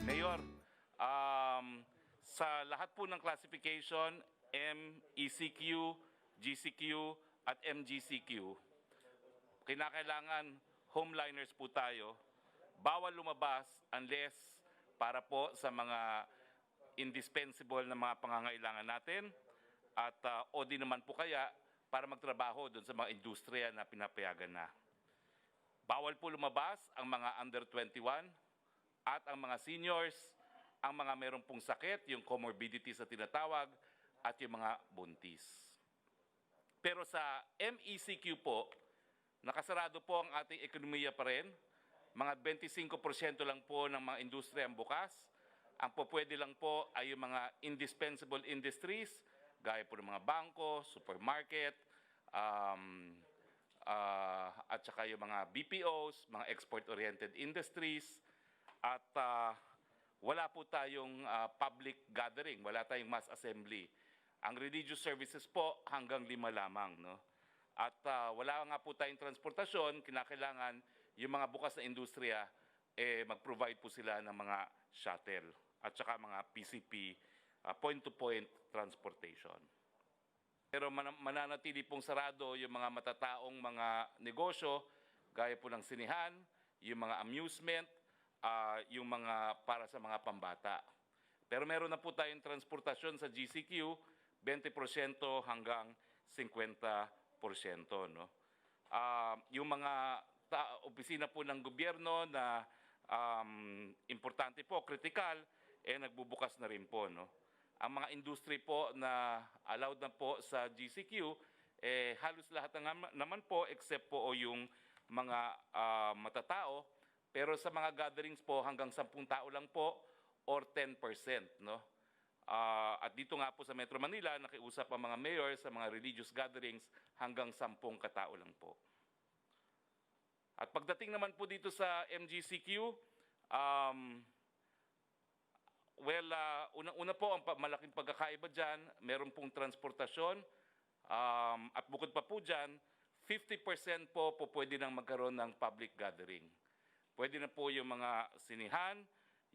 Mayor, sa lahat po ng classification, MECQ, GCQ, at MGCQ, kinakailangan homeliners po tayo. Bawal lumabas unless para po sa mga indispensable na mga pangangailangan natin at o di naman po kaya para magtrabaho doon sa mga industriya na pinapayagan na. Bawal po lumabas ang mga under 21 at ang mga seniors, ang mga meron pong sakit, yung comorbidities na tinatawag, at yung mga buntis. Pero sa MECQ po, nakasarado po ang ating ekonomiya pa rin. Mga 25% lang po ng mga industriya ang bukas. Ang pupwede lang po ay yung mga indispensable industries, gaya po ng mga bangko, supermarket, at saka yung mga BPOs, mga export-oriented industries, at wala po tayong public gathering, wala tayong mass assembly. Ang religious services po hanggang 5 lamang. No? At wala nga po tayong transportasyon, kinakailangan yung mga bukas na industriya, mag-provide po sila ng mga shuttle at saka mga PCP, point-to-point transportation. Pero mananatili pong sarado yung mga matataong mga negosyo, gaya po ng sinihan, yung mga amusement, yung mga para sa mga pambata. Pero meron na po tayong transportasyon sa GCQ, 20% hanggang 50%. No? Yung mga opisina po ng gobyerno na importante po, critical, nagbubukas na rin po. No? Ang mga industry po na allowed na po sa GCQ, halos lahat naman po except po yung mga matatao. Pero sa mga gatherings po, hanggang 10 tao lang po or 10%. No? At dito nga po sa Metro Manila, nakiusap ang mga mayor sa mga religious gatherings hanggang 10 katao lang po. At pagdating naman po dito sa MGCQ, unang-una po ang malaking pagkakaiba dyan, meron pong transportasyon, at bukod pa po dyan, 50% po pwede nang magkaroon ng public gathering. Pwede na po yung mga sinihan,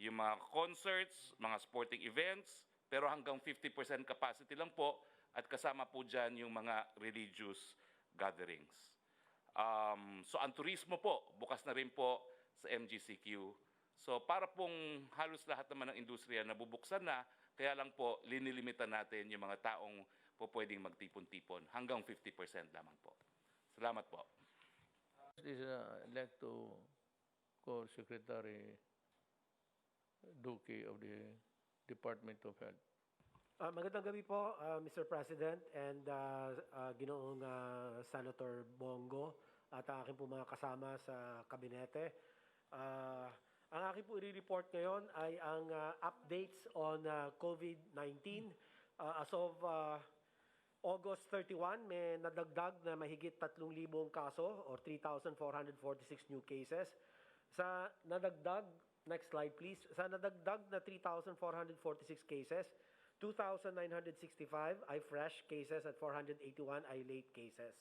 yung mga concerts, mga sporting events, pero hanggang 50% capacity lang po at kasama po dyan yung mga religious gatherings. So ang turismo po, bukas na rin po sa MGCQ. So para pong halos lahat naman ng industriya nabubuksan na, kaya lang po linilimitan natin yung mga taong po pwedeng magtipon-tipon hanggang 50% lamang po. Salamat po. I'd like to call Secretary Duque of the Department of Health. Magandang gabi po, Mr. President and Ginoong Senator Bongo at ang aking po mga kasama sa kabinete. Ang aking po i-report ngayon ay ang updates on COVID-19. As of August 31, may nadagdag na mahigit 3,000 kaso or 3,446 new cases. Sa nadagdag, next slide please, sa nadagdag na 3,446 cases, 2,965 ay fresh cases at 481 ay late cases.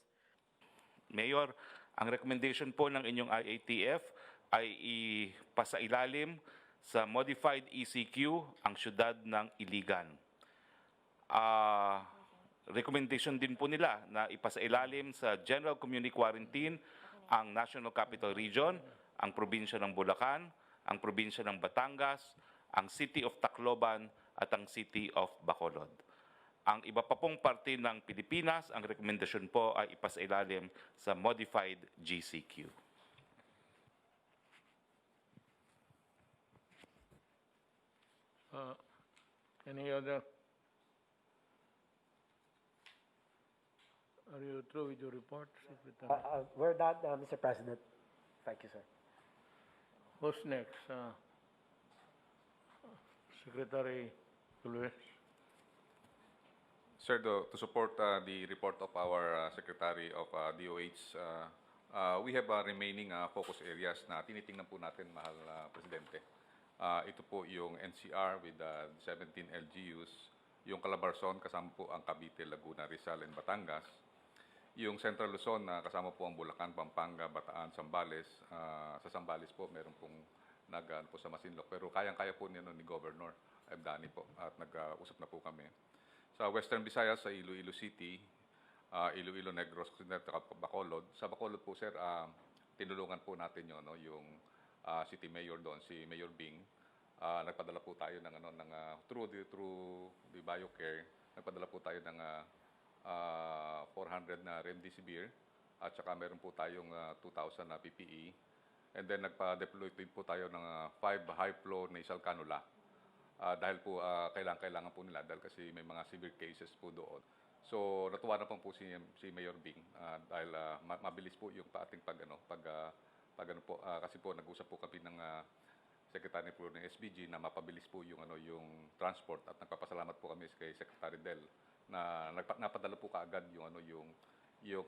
Mayor, ang recommendation po ng inyong IATF ay ipasailalim sa modified ECQ ang syudad ng Iligan. Recommendation din po nila na ipasailalim sa General Community Quarantine ang National Capital Region, ang probinsya ng Bulacan, ang probinsya ng Batangas, ang City of Tacloban at ang City of Bacolod. Ang iba pa pong parte ng Pilipinas, ang rekomendasyon po ay ipasailalim sa modified GCQ. Any other? Are you through with your report, Secretary? We're done, Mr. President. Thank you, sir. Who's next? Secretary Tulves. Sir, to support the report of our Secretary of DOH, we have remaining focus areas na tinitingnan po natin, Mahal Presidente. Ito po yung NCR with 17 LGUs, yung Calabarzon kasama po ang Cavite, Laguna, Rizal, and Batangas, yung Central Luzon kasama po ang Bulacan, Pampanga, Bataan, Zambales. Sa Zambales po meron pong ano po sa Masinloc. Pero kayang-kaya po niya ni Governor Abdani po at nag-usap na po kami. Sa Western Visayas, sa Iloilo City, Iloilo, Negros, Occidental, at Bacolod. Sa Bacolod po, sir, tinulungan po natin yun, no, yung city mayor doon, si Mayor Bing. Nagpadala po tayo ng through the BioCare, nagpadala po tayo ng 400 na remdesivir at saka meron po tayong 2,000 na PPE. And then nagpa-deploy din po tayo ng 5 high-flow nasal cannula. Dahil po kailangan po nila dahil kasi may mga severe cases po doon. So natuwa na po si Mayor Bing dahil mabilis po yung ating kasi po nag-usap po kami ng Secretary po ng SBG na mapabilis po yung transport at nagpapasalamat po kami kay Secretary Del na napadala po kaagad yung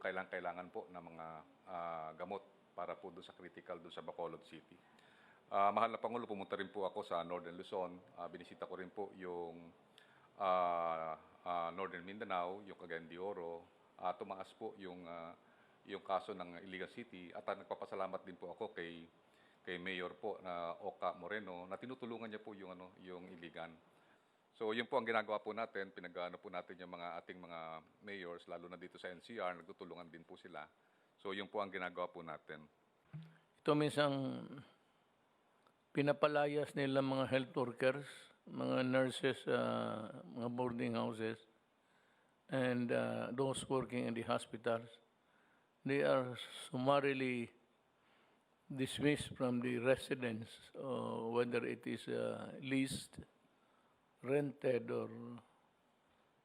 kailangan po na mga gamot para po doon sa critical doon sa Bacolod City. Mahal na Pangulo, pumunta rin po ako sa Northern Luzon. Binisita ko rin po yung Northern Mindanao, yung Cagayan de Oro. Tumaas po yung kaso ng Iligan City at nagpapasalamat din po ako kay Mayor po na Oka Moreno na tinutulungan niya po yung Iligan. So yun po ang ginagawa po natin, pinag-ano po natin yung ating mga mayors lalo na dito sa NCR, nagtutulungan din po sila. So yun po ang ginagawa po natin. Ito minsan pinapalayas nila mga health workers, mga nurses, mga boarding houses, and those working in the hospitals. They are summarily dismissed from the residence, whether it is leased, rented, or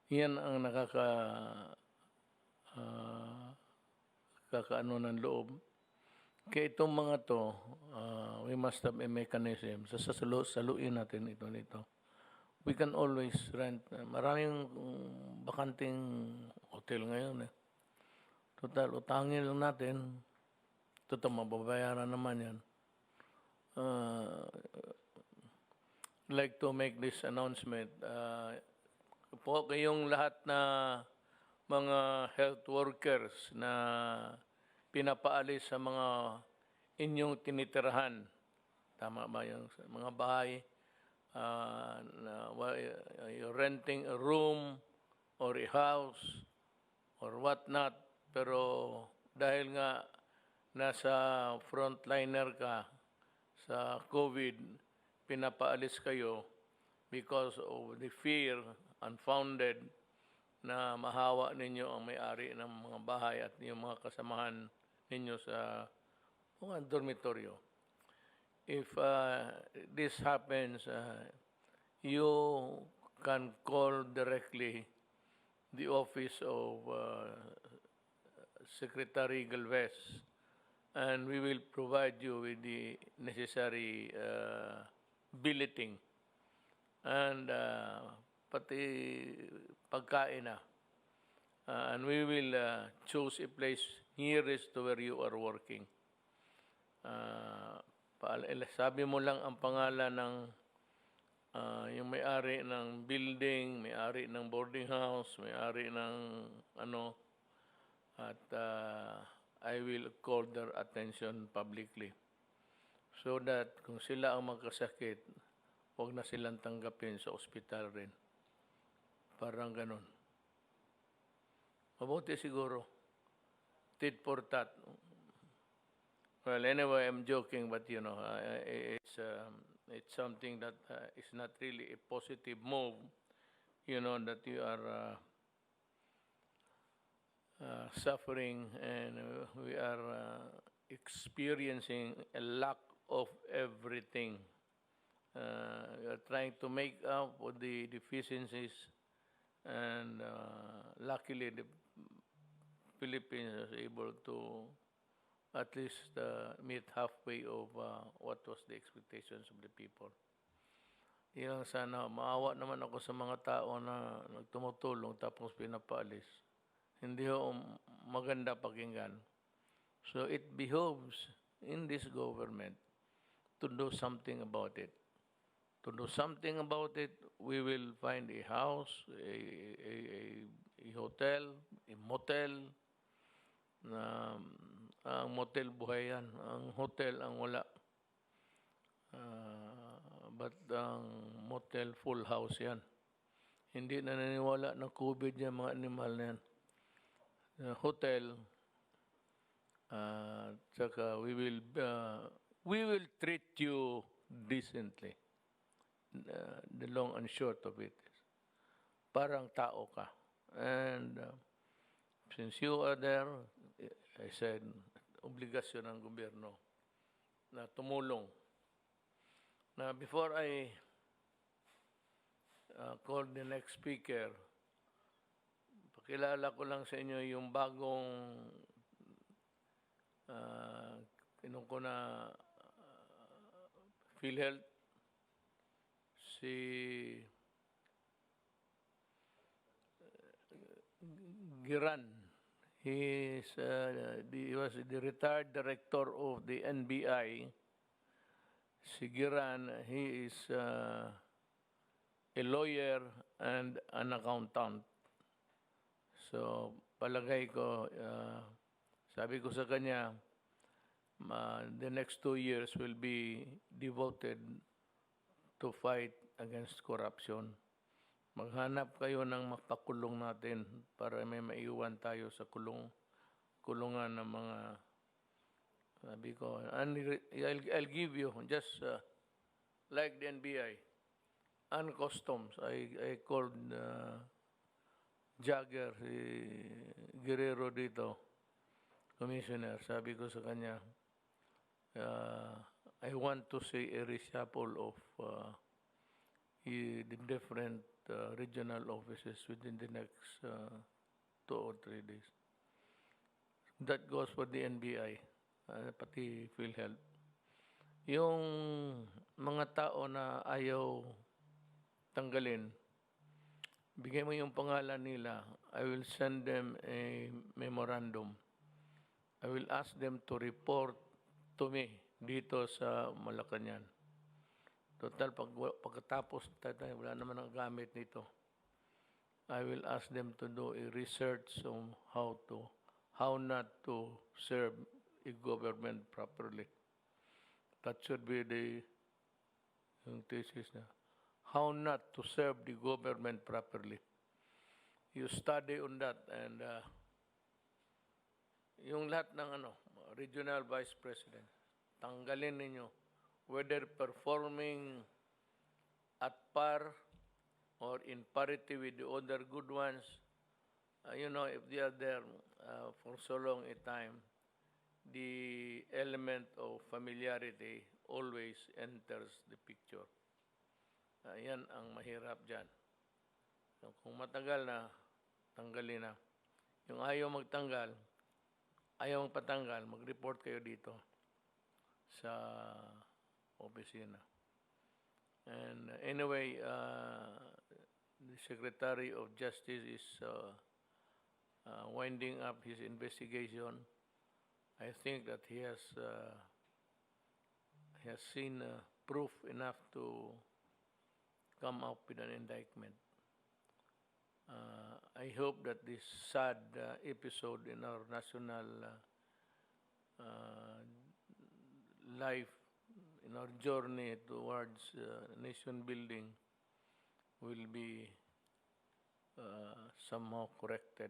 yan ang kakaano ng loob. Kaya itong mga to, we must have a mechanism. Saluin natin ito nito. We can always rent. Maraming bakanting hotel ngayon. Total, utangin lang natin. Total, mababayaran naman yan. Like to make this announcement. Po kayong lahat na mga health workers na pinapaalis sa mga inyong tinitirahan. Tama ba yung mga bahay? You're renting a room or a house or whatnot. Pero dahil nga nasa frontliner ka sa COVID, pinapaalis kayo because of the fear, unfounded, na mahawa ninyo ang may-ari ng mga bahay at yung mga kasamahan ninyo sa mga dormitoryo. If this happens, you can call directly the office of Secretary Galvez, and we will provide you with the necessary billeting and pati pagkain na. And we will choose a place nearest to where you are working. Sabi mo lang ang pangalan ng yung may-ari ng building, may-ari ng boarding house, may-ari ng at I will call their attention publicly so that kung sila ang magkasakit, huwag na silang tanggapin sa ospital rin. Parang ganun. Mabuti siguro. Tit for tat. Well, anyway, I'm joking, but it's something that is not really a positive move, that you are suffering, and we are experiencing a lack of everything. We are trying to make up for the deficiencies, and luckily the Philippines was able to at least meet halfway of what was the expectations of the people. Yan sana, maawa naman ako sa mga tao na nagtumutulong tapos pinapaalis. Hindi ho maganda pakinggan. So it behoves in this government to do something about it. To do something about it, we will find a house, a hotel, a motel. Ang motel buhay yan. Ang hotel ang wala. But ang motel full house yan. Hindi na naniniwala ng COVID yung mga animal na yan. Hotel, tsaka we will treat you decently. The long and short of it is, parang tao ka. And since you are there, I said, obligasyon ng gobyerno na tumulong. Now, before I call the next speaker, pakilala ko lang sa inyo yung bagong pinong ko na PhilHealth, si Giran. He was the retired director of the NBI. Si Giran, he is a lawyer and an accountant. So, palagay ko, sabi ko sa kanya, the next 2 years will be devoted to fight against corruption. Maghanap kayo ng makakulong natin para may maiwan tayo sa kulungan ng mga, sabi ko, I'll give you, just like the NBI, and customs. I called Jagger, si Guerrero dito, commissioner. Sabi ko sa kanya, I want to see a reshuffle of the different regional offices within the next 2 or 3 days. That goes for the NBI, pati PhilHealth. Yung mga tao na ayaw tanggalin, bigay mo yung pangalan nila. I will send them a memorandum. I will ask them to report to me dito sa Malacanang. Total, pagkatapos wala naman ang gamit nito. I will ask them to do a research on how not to serve a government properly. That should be yung thesis na. How not to serve the government properly. You study on that, and yung lahat ng regional vice president, tanggalin ninyo, whether performing at par or in parity with the other good ones. If they are there for so long a time, the element of familiarity always enters the picture. Yan ang mahirap dyan. Kung matagal na, tanggalin na. Yung ayaw magtanggal, ayaw magpatanggal, mag-report kayo dito sa opisina. And anyway, the Secretary of Justice is winding up his investigation. I think that he has seen proof enough to come up with an indictment. I hope that this sad episode in our national life, in our journey towards nation building, will be somehow corrected.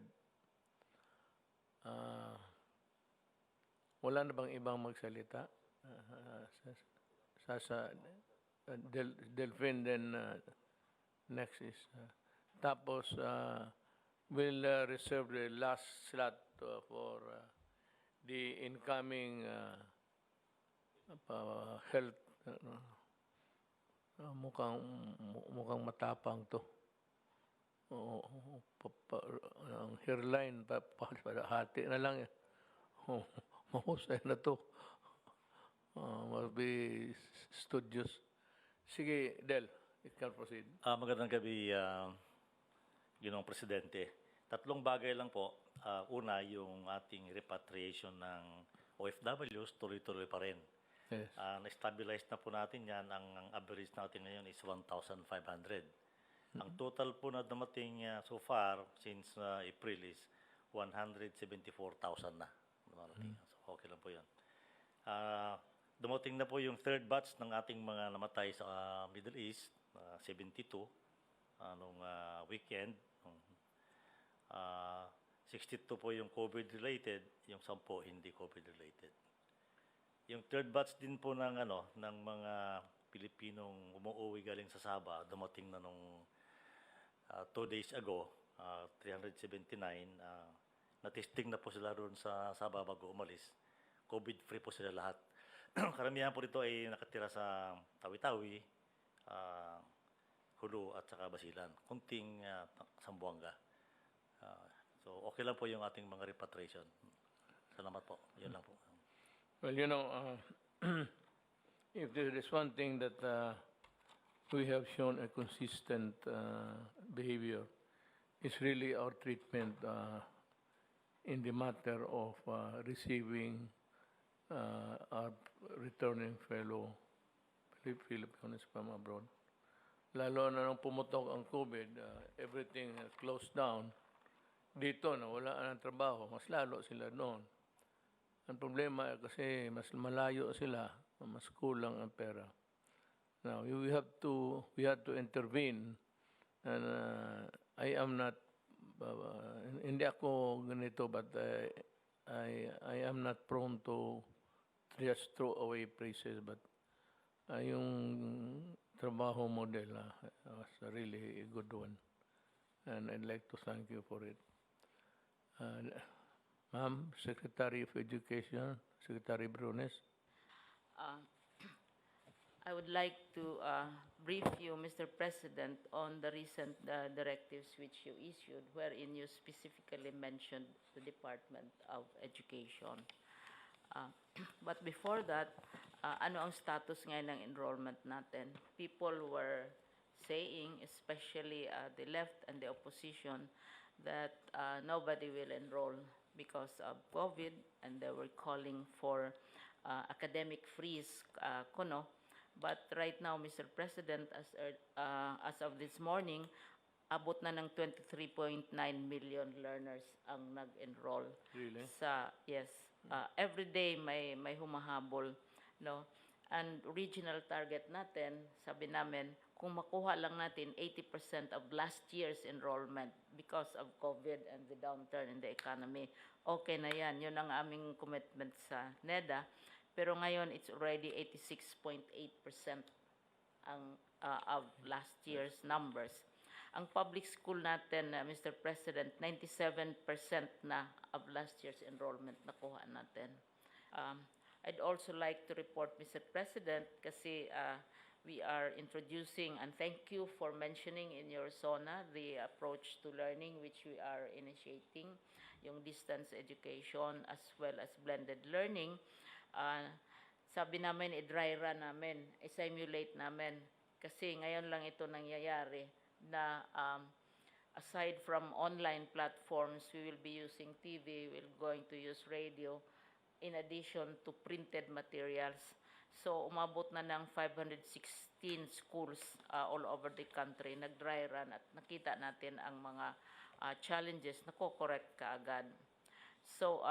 Wala na bang ibang magsalita? Delphine, then next is tapos we'll reserve the last slot for the incoming health. Mukhang matapang to. Ang hairline hati na lang. Mahusay na to. Must be studious. Sige, Del, it can proceed. Magandang gabi, Ginoong Presidente. 3 bagay lang po. Una, yung ating repatriation ng OFWs, tuloy-tuloy pa rin. Yes. Na-stabilize na po natin yan. Ang average natin ngayon is 1,500. Ang total po na dumating so far since April is 174,000 na. So, okay lang po yan. dumating na po yung third batch ng ating mga namatay sa Middle East, 72, nung weekend. 62 po yung COVID-related, yung 10 hindi COVID-related. Yung third batch din po ng mga Pilipinong umuwi galing sa Sabah, dumating na nung 2 days ago, 379. Na-testing na po sila roon sa Sabah bago umalis. COVID-free po sila lahat. Karamihan po dito ay nakatira sa Tawi-Tawi, Hulu at saka Basilan. Kunting Sambuanga. So okay lang po yung ating mga repatriation. Salamat po. Yun lang po. Well, if there is one thing that we have shown a consistent behavior, it's really our treatment in the matter of receiving our returning fellow Filipinos from abroad. Lalo na nung pumutok ang COVID, everything closed down. Dito, wala ng trabaho, mas lalo sila noon. Ang problema kasi mas malayo sila, mas kulang ang pera. Now, we have to intervene, and I am not, hindi ako ganito, but I am not prone to just throw away praises, but yung trabaho model was really a good one, and I'd like to thank you for it. Ma'am, Secretary of Education, Secretary Brunes. I would like to brief you, Mr. President, on the recent directives which you issued, wherein you specifically mentioned the Department of Education. But before that, ano ang status ngayon ng enrollment natin? People were saying, especially the left and the opposition, that nobody will enroll because of COVID, and they were calling for academic freeze, kuno. But right now, Mr. President, as of this morning, abot na ng 23.9 million learners ang nag-enroll. Really? Yes. Every day may humahabol, no? And regional target natin, sabi namin, kung makuha lang natin 80% of last year's enrollment because of COVID and the downturn in the economy, okay na yan. Yun ang aming commitment sa NEDA. Pero ngayon, it's already 86.8% of last year's numbers. Ang public school natin, Mr. President, 97% na of last year's enrollment nakuha natin. I'd also like to report, Mr. President, kasi we are introducing, and thank you for mentioning in your SONA, the approach to learning which we are initiating, yung distance education as well as blended learning. Sabi namin, i-dry run namin, i-simulate namin, kasi ngayon lang ito nangyayari na aside from online platforms, we will be using TV, we're going to use radio, in addition to printed materials. So, umabot na ng 516 schools all over the country, nag-dry run, at nakita natin ang mga challenges na ko-correct kaagad. So,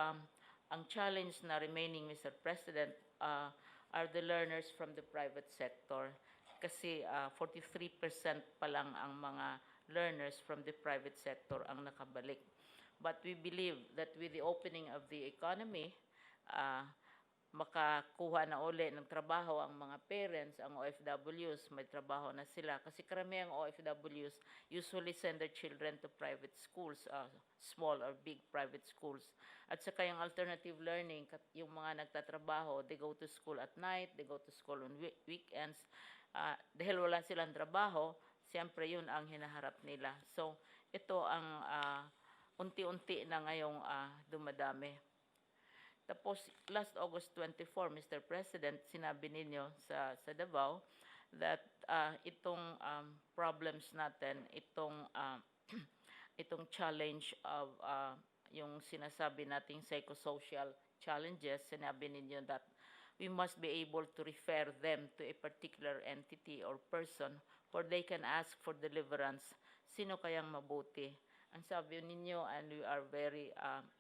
ang challenge na remaining, Mr. President, are the learners from the private sector. Kasi 43% pa lang ang mga learners from the private sector ang nakabalik. But we believe that with the opening of the economy, makakuha na uli ng trabaho ang mga parents, ang OFWs, may trabaho na sila. Kasi karamihang OFWs usually send their children to private schools, small or big private schools. At saka yung alternative learning, yung mga nagtatrabaho, they go to school at night, they go to school on weekends. Dahil wala silang trabaho, siyempre yun ang hinaharap nila. So, ito ang unti-unti na ngayong dumadami. Tapos, last August 24, Mr. President, sinabi ninyo sa Davao that itong problems natin, itong challenge of yung sinasabi nating psychosocial challenges, sinabi ninyo that we must be able to refer them to a particular entity or person where they can ask for deliverance. Sino kayang mabuti? Ang sabi ninyo, and we are very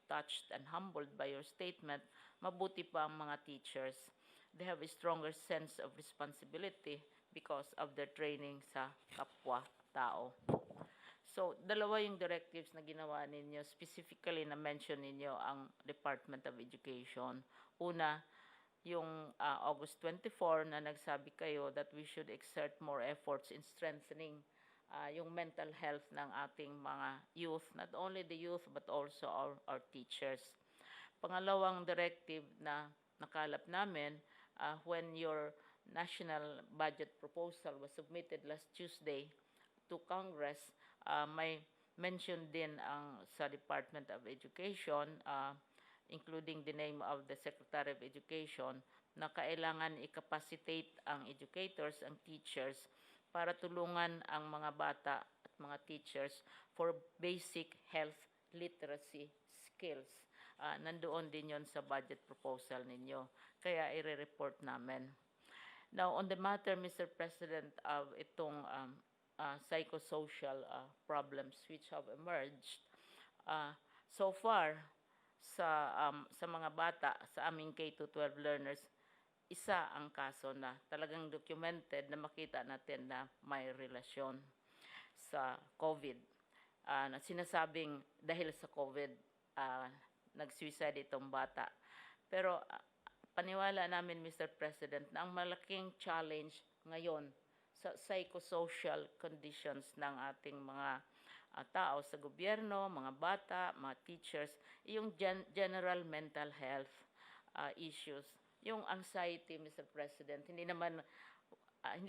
touched and humbled by your statement, mabuti pa ang mga teachers. they have a stronger sense of responsibility because of their training sa kapwa-tao. So, dalawa yung directives na ginawa ninyo. Specifically, na-mention ninyo ang Department of Education. Una, yung August 24 na nagsabi kayo that we should exert more efforts in strengthening yung mental health ng ating mga youth, not only the youth but also our teachers. Pangalawang directive na nakalap namin, when your national budget proposal was submitted last Tuesday to Congress, may mention din sa Department of Education, including the name of the Secretary of Education, na kailangan i-capacitate ang educators, ang teachers, para tulungan ang mga bata at mga teachers for basic health literacy skills. Nandoon din yon sa budget proposal ninyo. Kaya i-report namin. Now, on the matter, Mr. President, of itong psychosocial problems which have emerged, so far, sa mga bata, sa aming K-12 learners, isa ang kaso na talagang documented na makita natin na may relasyon sa COVID. Na sinasabing dahil sa COVID, nag-suicide itong bata. Pero paniwala namin, Mr. President, na ang malaking challenge ngayon sa psychosocial conditions ng ating mga tao sa gobyerno, mga bata, mga teachers, yung general mental health issues. Yung anxiety, Mr. President, hindi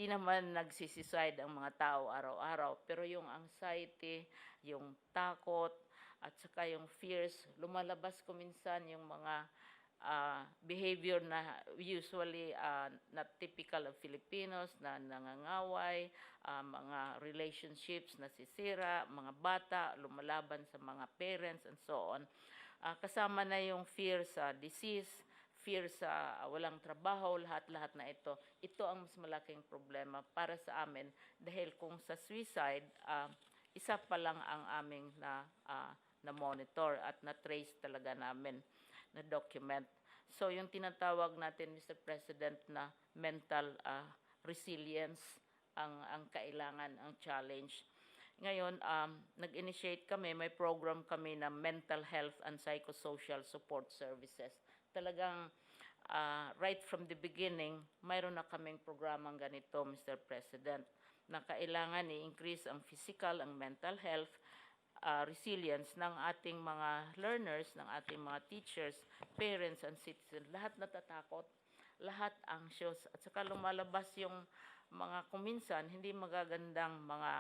naman nagsisisuicide ang mga tao araw-araw, pero yung anxiety, yung takot, at saka yung fears, lumalabas ko minsan yung mga behavior na usually not typical of Filipinos, na nangangaway, mga relationships na sisira, mga bata, lumalaban sa mga parents, and so on. Kasama na yung fear sa disease, fear sa walang trabaho, lahat-lahat na ito. Ito ang mas malaking problema para sa amin dahil kung sa suicide, isa pa lang ang aming na-monitor at na-trace talaga namin, na-document. So yung tinatawag natin, Mr. President, na mental resilience ang kailangan, ang challenge. Ngayon, nag-initiate kami, may program kami na mental health and psychosocial support services. Talagang right from the beginning, mayroon na kaming programang ganito, Mr. President, na kailangan i-increase ang physical, ang mental health, resilience ng ating mga learners, ng ating mga teachers, parents, and citizens. Lahat natatakot, lahat anxious, at saka lumalabas yung mga kuminsan hindi magagandang mga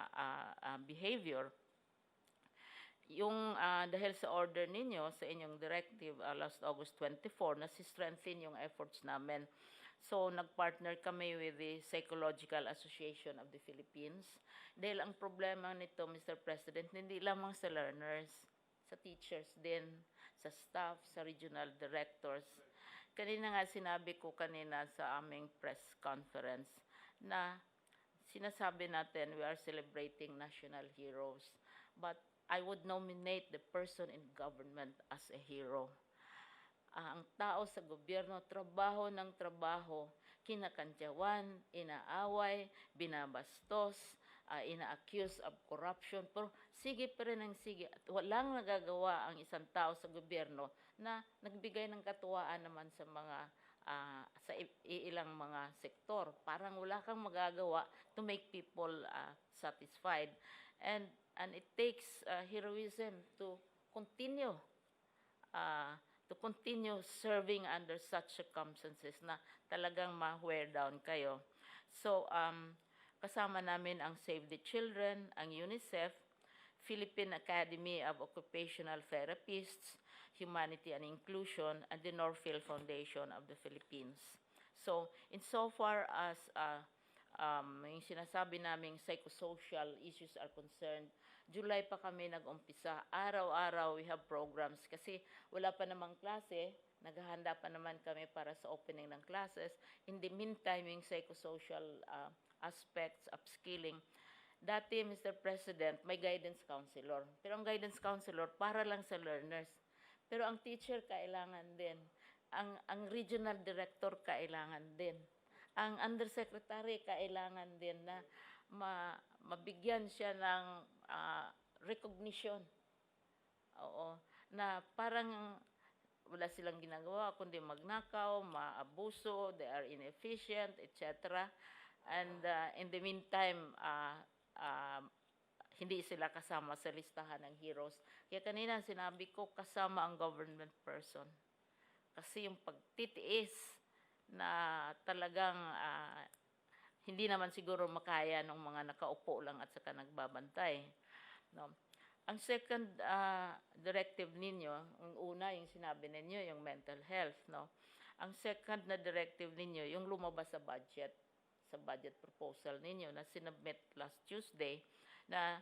behavior. Yung dahil sa order ninyo, sa inyong directive last August 24, nasi-strengthen yung efforts namin. So, nag-partner kami with the Psychological Association of the Philippines. Dahil ang problema nito, Mr. President, hindi lamang sa learners, sa teachers din, sa staff, sa regional directors. Kanina nga sinabi ko kanina sa aming press conference na sinasabi natin we are celebrating national heroes. But I would nominate the person in government as a hero. Ang tao sa gobyerno, trabaho ng trabaho, kinakantyawan, inaaway, binabastos, ina-accuse of corruption, pero sige pa rin ang sige. At walang nagagawa ang isang tao sa gobyerno na nagbigay ng katuwaan naman sa mga sa ilang mga sektor. Parang wala kang magagawa to make people satisfied. And it takes heroism to continue serving under such circumstances na talagang ma-wear down kayo. So, kasama namin ang Save the Children, ang UNICEF, Philippine Academy of Occupational Therapists, Humanity and Inclusion, and the Northfield Foundation of the Philippines. So, insofar as yung sinasabi naming psychosocial issues are concerned, July pa kami nag-umpisa. Araw-araw we have programs kasi wala pa namang klase, naghahanda pa naman kami para sa opening ng classes. In the meantime, yung psychosocial aspects, upskilling. Dati, Mr. President, may guidance counselor. Pero ang guidance counselor para lang sa learners. Pero ang teacher kailangan din. ang regional director kailangan din. Ang undersecretary kailangan din na mabigyan siya ng recognition. Oo, na parang wala silang ginagawa kundi magnakaw, maabuso, they are inefficient, etc. And in the meantime, hindi sila kasama sa listahan ng heroes. Kaya kanina sinabi ko kasama ang government person. Kasi yung pagtitiis na talagang hindi naman siguro makaya ng mga nakaupo lang at saka nagbabantay. No? Ang second directive ninyo, ang una yung sinabi ninyo, yung mental health. No? Ang second na directive ninyo, yung lumabas sa budget proposal ninyo na sinubmit last Tuesday, na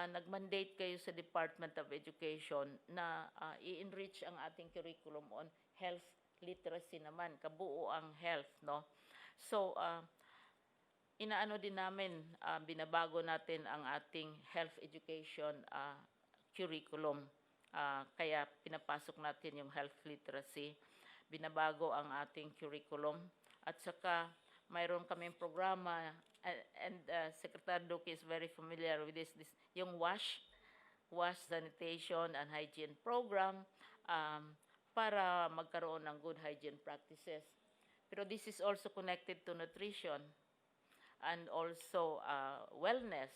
nag-mandate kayo sa Department of Education na i-enrich ang ating curriculum on health literacy naman, kabuo ang health. No? So, inaano din namin, binabago natin ang ating health education curriculum. Kaya pinapasok natin yung health literacy. Binabago ang ating curriculum. At saka mayroon kaming programa, and Secretary Duque is very familiar with this yung WASH Sanitation and Hygiene Program, para magkaroon ng good hygiene practices. Pero this is also connected to nutrition and also wellness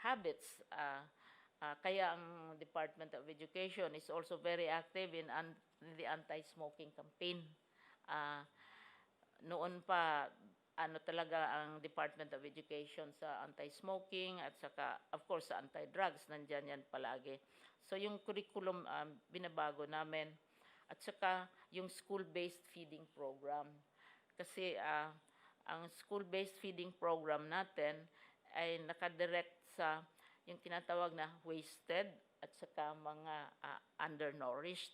habits. Kaya ang Department of Education is also very active in the anti-smoking campaign. Noon pa, talaga ang Department of Education sa anti-smoking at saka, of course, sa anti-drugs, nandyan yan palagi. So yung curriculum binabago namin at saka yung school-based feeding program. Kasi ang school-based feeding program natin ay nakadirect sa yung tinatawag na wasted at saka mga undernourished.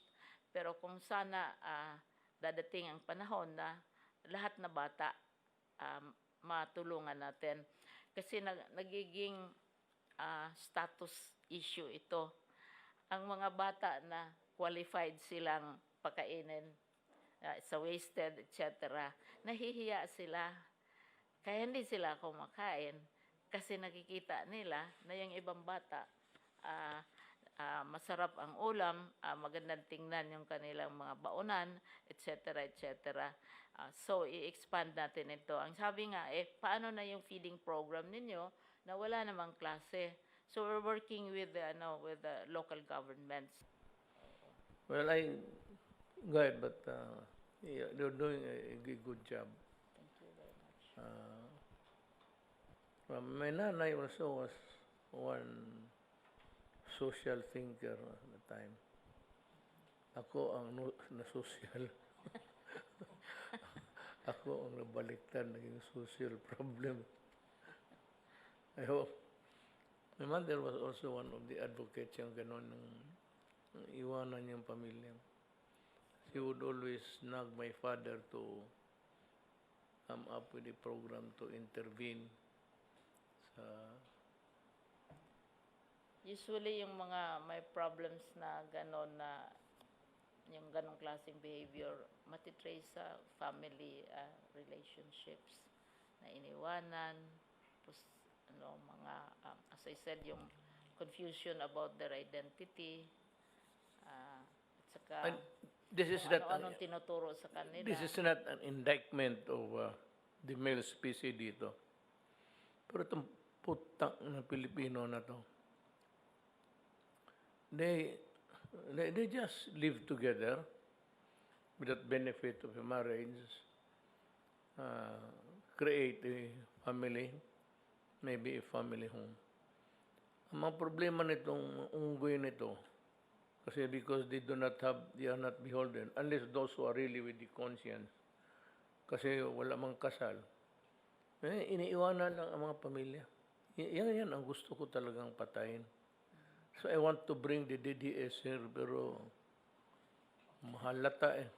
Pero kung sana dadating ang panahon na lahat na bata matulungan natin. Kasi nagiging status issue ito. Ang mga bata na qualified silang pakainin sa wasted, etc., nahihiya sila. Kaya hindi sila kumakain kasi nakikita nila na yung ibang bata masarap ang ulam, magandang tingnan yung kanilang mga baonan, etc., etc. So, i-expand natin ito. Ang sabi nga, paano na yung feeding program ninyo na wala namang klase? So, we're working with the local governments. Well, go ahead, but yeah, they're doing a good job. Thank you very much. My nanay also was one social thinker at the time. Ako ang na-social. Ako ang nabaliktad, naging social problem. I hope. My mother was also one of the advocates yung gano'n ng iwanan yung pamilya. She would always nag my father to come up with a program to intervene sa... Usually, yung mga may problems na gano'n na yung ganong klaseng behavior, matitrace sa family relationships na iniwanan, tapos mga, as I said, yung confusion about their identity, at saka this is not ano-anong tinuturo sa kanila. This is not an indictment of the male species dito. Pero itong putang na Pilipino na to, they just live together without benefit of a marriage, create a family, maybe a family home. Ang mga problema nitong unggoy nito, kasi because they are not beholden, unless those who are really with the conscience, kasi wala mang kasal, iniiwanan lang ang mga pamilya. Yan ang gusto ko talagang patayin. So I want to bring the DDS here, pero mahalata eh.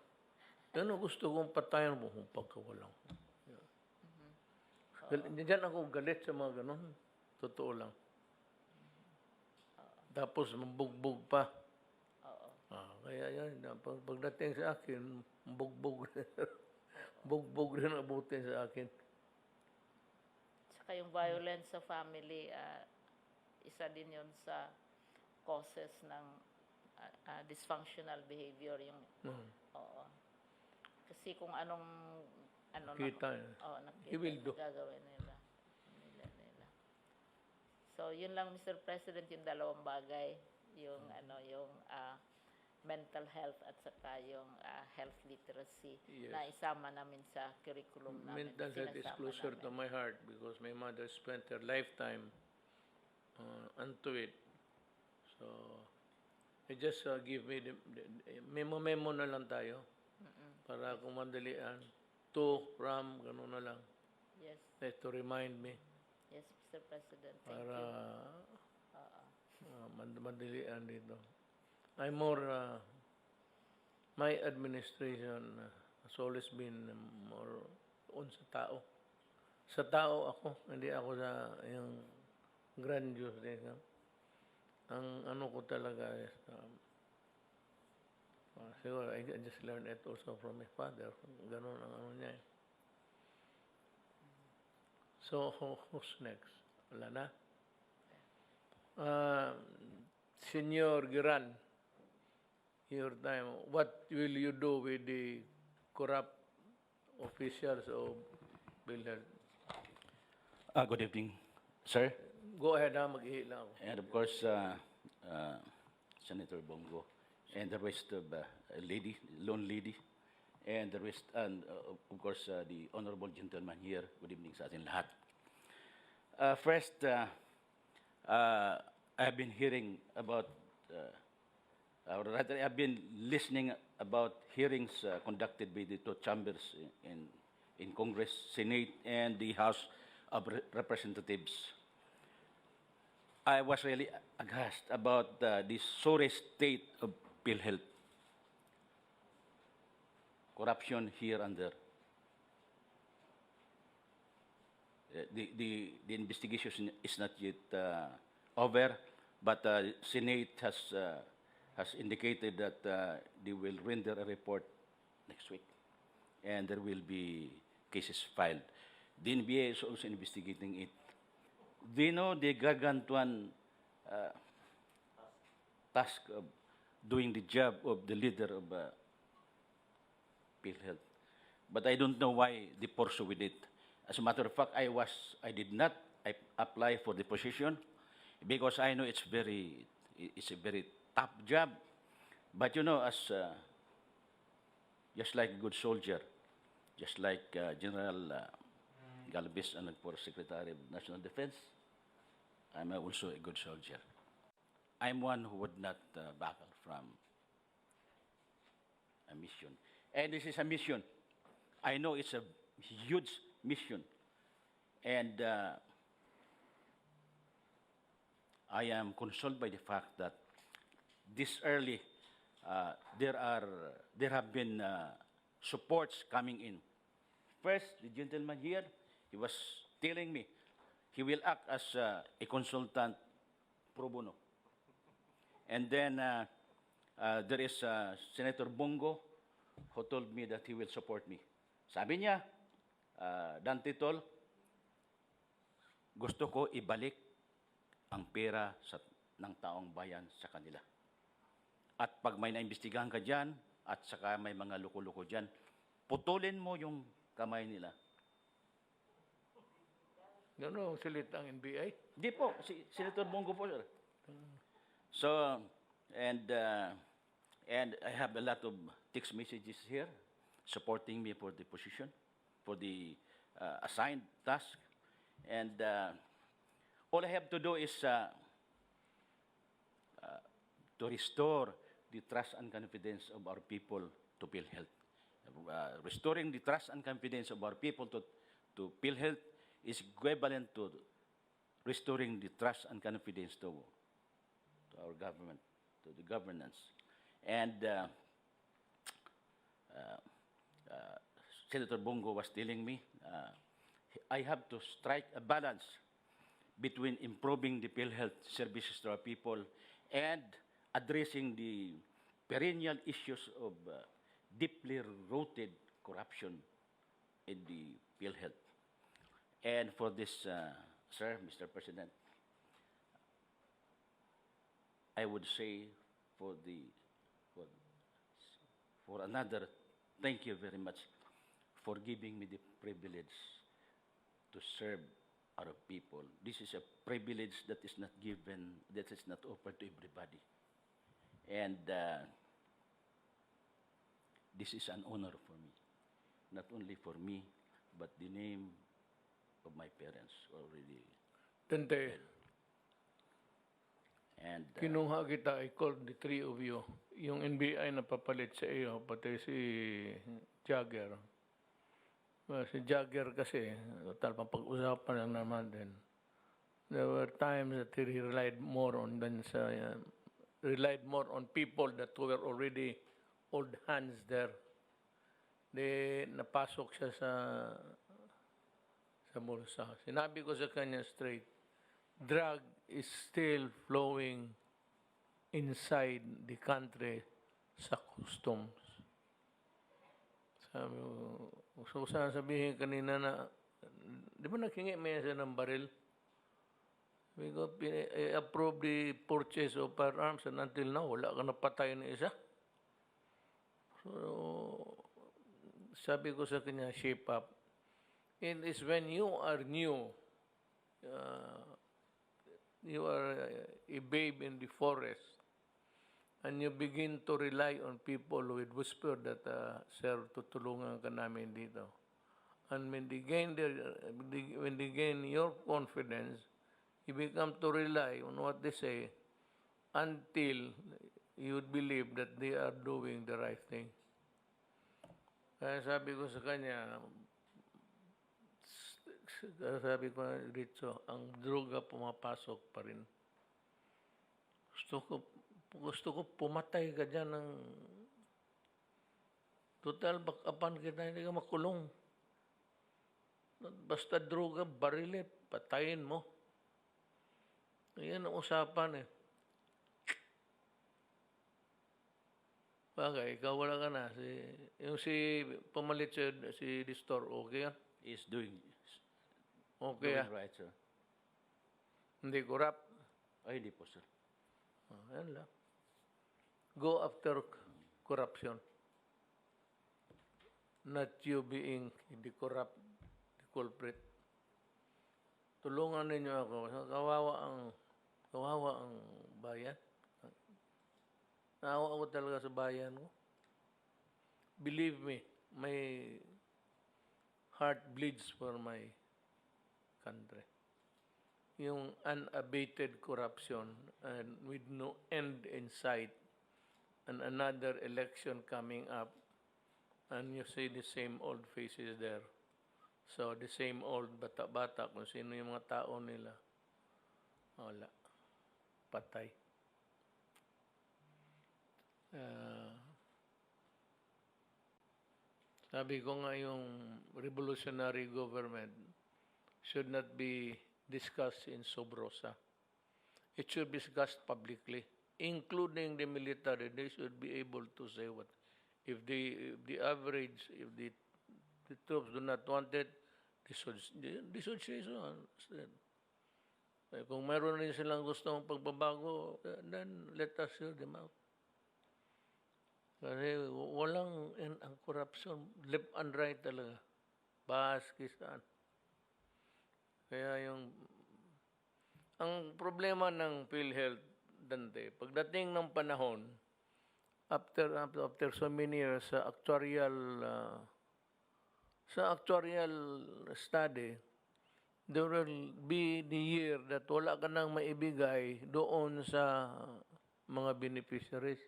Yan ang gusto kong patayin mo kung pagkawalang. Diyan ako galit sa mga ganon. Totoo lang. Tapos mabugbog pa. Kaya yan, pagdating sa akin, bugbog. Bugbog rin abutin sa akin. Saka yung violence sa family, isa din yun sa causes ng dysfunctional behavior. Yung, oo. Kasi kung anong Kita. nakita, He will do. gagawin nila. So, yun lang, Mr. President, yung dalawang bagay. Yung, yung mental health at saka yung health literacy Yes. na isama namin sa curriculum namin. Mental health is Sinasama closer to namin. my heart because my mother spent her lifetime onto it. So, they just give me the memo na lang tayo para kung madalian. To, from, gano'n na lang. Yes, To remind me yes, Mr. President. Thank para you. madalian dito. I'm more, my administration has always been more on sa tao. Sa tao ako, hindi ako sa yung grandiose din. Ang ano ko talaga is, siguro, I just learned it also from my father. Ganun ang ano niya. So, who's next? Wala na? Senyor Giran, your time. What will you do with the corrupt officials of PhilHealth? Good evening, sir. Go ahead, mag-ihi lang ako. And of course, Senator Bongo, and the rest of lone lady, and the rest, and of course, the honorable gentleman here. Good evening sa atin lahat. First, I've been hearing about, or rather, I've been listening about hearings conducted by the two chambers in Congress, Senate, and the House of Representatives. I was really aghast about the sorry state of PhilHealth. Corruption here and there. The investigation is not yet over, but Senate has indicated that they will render a report next week, and there will be cases filed. The NBA is also investigating it. Do you know the gargantuan task of doing the job of the leader of PhilHealth? But I don't know why they pursue with it. As a matter of fact, I did not apply for the position because I know it's a very tough job. But you know, as just like a good soldier, just like General Galvez, and for Secretary of National Defense, I'm also a good soldier. I'm one who would not back out from a mission. And this is a mission. I know it's a huge mission. And I am consoled by the fact that this early, there have been supports coming in. First, the gentleman here, he was telling me he will act as a consultant pro bono. And then there is Senator Bongo who told me that he will support me. Sabi niya, Dante Tol, gusto ko ibalik ang pera ng taong bayan sa kanila. At pag may naimbestigahan ka dyan, at saka may mga loko-loko dyan, putulin mo yung kamay nila. Gano'n ang salita ang NBI? Di po, si Senator Bongo po, sir. So, and I have a lot of text messages here supporting me for the position, for the assigned task. And all I have to do is to restore the trust and confidence of our people to PhilHealth. Restoring the trust and confidence of our people to PhilHealth is equivalent to restoring the trust and confidence to our government, to the governance. And Senator Bongo was telling me, I have to strike a balance between improving the PhilHealth services to our people and addressing the perennial issues of deeply rooted corruption in the PhilHealth. And for this, sir, Mr. President, I would say for the for, for another, thank you very much for giving me the privilege to serve our people. This is a privilege that is not given, that is not offered to everybody. And this is an honor for me, not only for me, but the name of my parents already. Tante, And kinuha kita, I called the three of you. Yung NBI na papalit sa iyo, pati si Jagger. Si Jagger kasi, total pag-usapan lang naman din. There were times that he relied more on people that were already old hands there. Napasok siya sa bulsa. Sinabi ko sa kanya straight, drug is still flowing inside the country sa customs. Sabi ko, gusto ko sana sabihin kanina na, di ba naghingi may isa ng baril? Sabi ko, approve the purchase of firearms and until now, wala ka napatay na isa. So, sabi ko sa kanya, shape up. It is when you are new, you are a babe in the forest, and you begin to rely on people with whisper that, sir, tutulungan ka namin dito. And when they gain your confidence, you become to rely on what they say until you believe that they are doing the right thing. Kaya sabi ko sa kanya, Ritso, ang droga pumapasok pa rin. Gusto ko pumatay ka dyan ng total bakapan kita, hindi ka makulong. Basta droga, barilit, patayin mo. Yan ang usapan eh. Bagay, ikaw wala ka na. Yung si pamalit si Distor, okay yan? is doing Okay yan. right, sir. Hindi corrupt. Ay, hindi po, sir. Yan lang. Go after corruption. Not you being the corrupt, the culprit. Tulungan ninyo ako. Kawawa ang bayan. Naawa ako talaga sa bayan ko. Believe me, my heart bleeds for my country. Yung unabated corruption and with no end in sight, and another election coming up, and you see the same old faces there. So the same old bata-bata, kung sino yung mga tao nila, wala. Patay. Sabi ko nga yung revolutionary government should not be discussed in sub rosa. It should be discussed publicly, including the military. They should be able to say what. If the troops do not want it, they should say so. Kung mayroon rin silang gustong pagbabago, then let us hear them out. Kasi walang ang corruption, left and right talaga. Baskisan. Kaya ang problema ng PhilHealth, Dante, pagdating ng panahon, after so many years sa actuarial study, there will be the year that wala ka nang maibigay doon sa mga beneficiaries.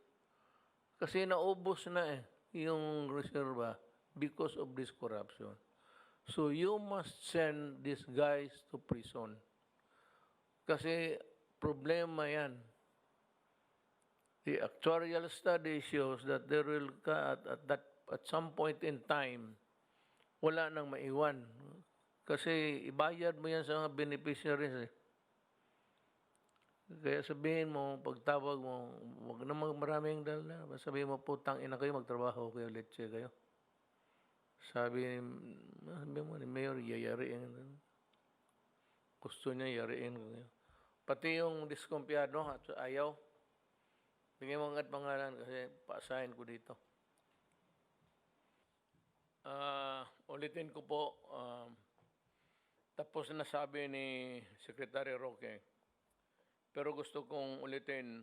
Kasi naubos na yung reserva because of this corruption. So you must send these guys to prison. Kasi problema yan. The actuarial study shows that there will at some point in time, wala nang maiwan. Kasi ibayad mo yan sa mga beneficiaries. Kaya sabihin mo, pagtawag mo, wag na maraming dala. Sabihin mo, putang ina kayo, magtrabaho kayo, letse kayo. Sabi mo ni Mayor, yayariin. Gusto niya yariin ko kayo. Pati yung diskumpiyado at ayaw, bigyan mo nga't pangalan kasi paasahin ko dito. Ulitin ko po, tapos na sabi ni Secretary Roque, pero gusto kong ulitin,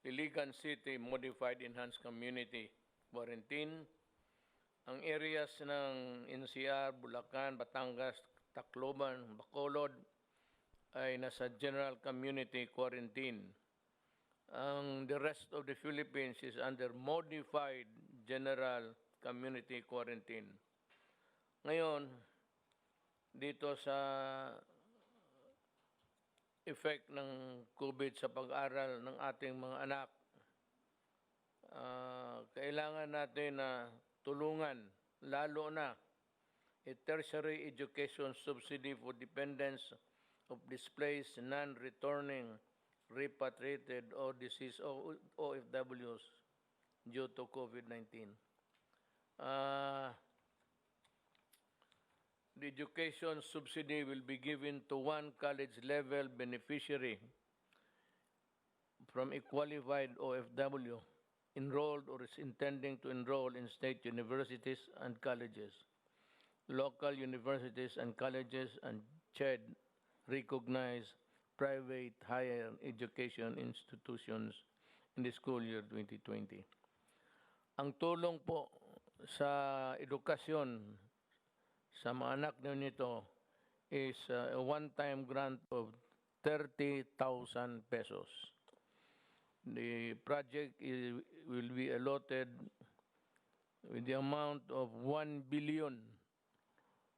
Iligan City Modified Enhanced Community Quarantine, ang areas ng NCR, Bulacan, Batangas, Tacloban, Bacolod ay nasa General Community Quarantine. The rest of the Philippines is under Modified General Community Quarantine. Ngayon, dito sa effect ng COVID sa pag-aral ng ating mga anak, kailangan natin na tulungan, lalo na a tertiary education subsidy for dependents of displaced, non-returning, repatriated or deceased OFWs due to COVID-19. The education subsidy will be given to one college-level beneficiary from a qualified OFW enrolled or is intending to enroll in state universities and colleges, local universities and colleges, and CHED recognized private higher education institutions in the school year 2020. Ang tulong po sa edukasyon sa mga anak nito is a one-time grant of 30,000 pesos. The project will be allotted with the amount of 1 billion,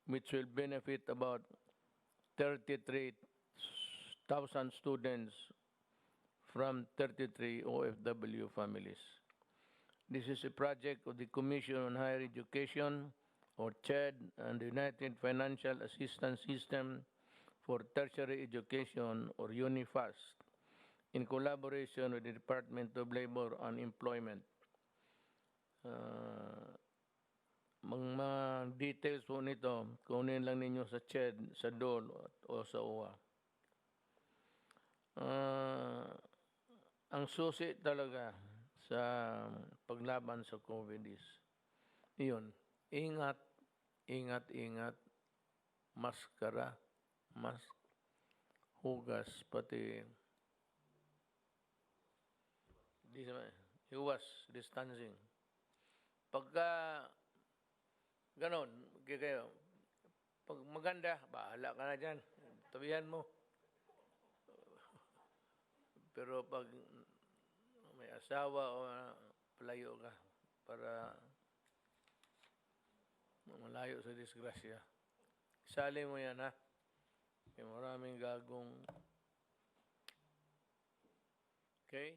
which will benefit about 33,000 students from 33 OFW families. This is a project of the Commission on Higher Education, or CHED, and the United Financial Assistance System for Tertiary Education, or UNIFAST, in collaboration with the Department of Labor and Employment. Mga details po nito, kunin lang ninyo sa CHED, sa DOL, o sa OWA. Ang susi talaga sa paglaban sa COVID is, yun, ingat, maskara, hugas, pati huwas, distancing. Pagka ganon, kayo, pag maganda, bahala ka na dyan, tabihan mo. Pero pag may asawa o palayo ka para malayo sa disgrasya, sali mo yan, ha? May maraming gagong. Okay?